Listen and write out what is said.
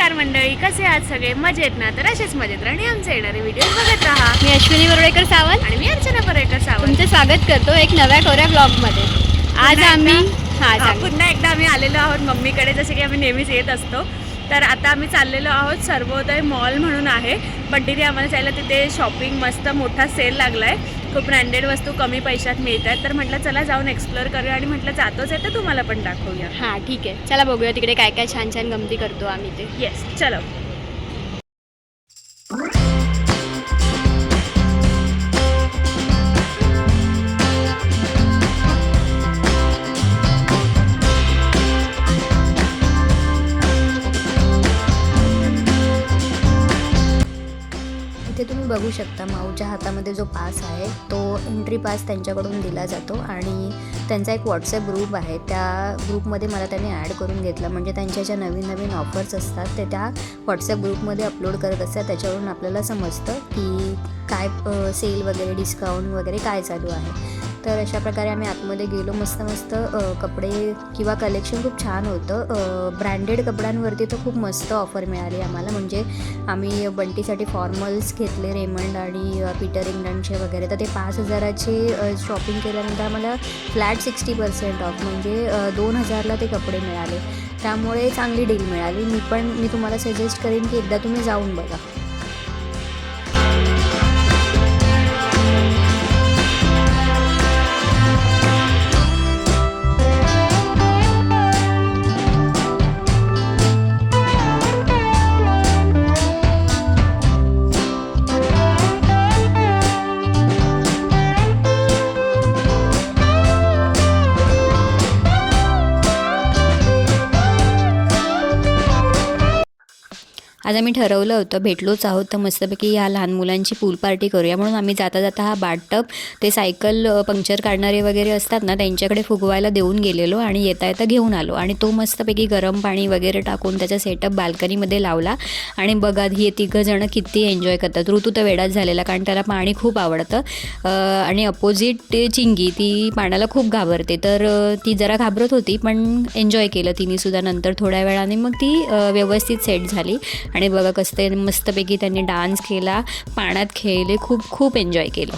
नमस्कार मंडळी, कसे आहात सगळे? मजेत ना? तर असेच मजेत राहा आणि आमचे येणारे व्हिडिओ बघत राहा. मी अश्विनी बरोडेकर सावंत आणि मी अर्चना परेकर सावंत तुमचे स्वागत करतो एक नव्या कोऱ्या ब्लॉगमध्ये. आज आम्ही पुन्हा एकदा आम्ही आलेलो आहोत मम्मीकडे, जसे की आम्ही नेहमीच येत असतो. तर आता आम्ही चाललेलो आहोत सर्वोदय मॉल म्हणून आहे, पण तिथे आम्हाला जायला तिथे शॉपिंग मस्त मोठा सेल लागला आहे. खूप ब्रँडेड वस्तू कमी पैशात मिळत आहेत. तर म्हटलं चला जाऊन एक्सप्लोअर करूया आणि म्हटलं जातोच आहे तर तुम्हाला पण दाखवूया. हां ठीक आहे, चला बघूया तिकडे काय काय छान छान गमती करतो आम्ही ते. येस, चलो. इथे तुम्ही बघू शकता माऊच्या हातामध्ये जो पास आहे तो एंट्री पास त्यांच्याकडून दिला जातो आणि त्यांचा एक व्हॉट्सॲप ग्रुप आहे. त्या ग्रुपमध्ये मला त्यांनी ॲड करून घेतलं, म्हणजे त्यांच्या ज्या नवीन नवीन ऑफर्स असतात ते त्या व्हॉट्सॲप ग्रुपमध्ये अपलोड करत असतात. त्याच्यावरून आपल्याला समजतं की काय सेल वगैरे डिस्काउंट वगैरे काय चालू आहे. तर अशा प्रकारे आम्ही आतमध्ये गेलो. मस्त मस्त कपडे किंवा कलेक्शन खूप छान होतं. ब्रँडेड कपड्यांवरती तर खूप मस्त ऑफर मिळाली आम्हाला. म्हणजे आम्ही बंटीसाठी फॉर्मल्स घेतले रेमंड आणि पीटर इंग्लंडचे वगैरे, तर ते 5,000चे शॉपिंग केल्यानंतर आम्हाला फ्लॅट 60% ऑफ, म्हणजे 2,000ला ते कपडे मिळाले. त्यामुळे चांगली डील मिळाली. मी तुम्हाला सजेस्ट करेन की एकदा तुम्ही जाऊन बघा. आज आम्ही ठरवलं होतं, भेटलोच आहोत तर मस्तपैकी ह्या लहान मुलांची पूल पार्टी करूया. म्हणून आम्ही जाता जाता हा बाथटब ते सायकल पंक्चर काढणारे वगैरे असतात ना त्यांच्याकडे फुगवायला देऊन गेलेलो आणि येता येता घेऊन आलो. आणि तो मस्तपैकी गरम पाणी वगैरे टाकून त्याचा सेटअप बाल्कनीमध्ये लावला. आणि बघा ही तिघंजणं किती एन्जॉय करतात. ऋतू तर वेडाच झालेला, कारण त्याला पाणी खूप आवडतं. आणि अपोजिट चिंगी ती पाण्याला खूप घाबरते, तर ती जरा घाबरत होती पण एन्जॉय केलं तिनेसुद्धा. नंतर थोड्या वेळाने मग ती व्यवस्थित सेट झाली. आणि बघा कसं मस्तपैकी त्यांनी डान्स केला, पाण्यात खेळले, खूप खूप एन्जॉय केलं.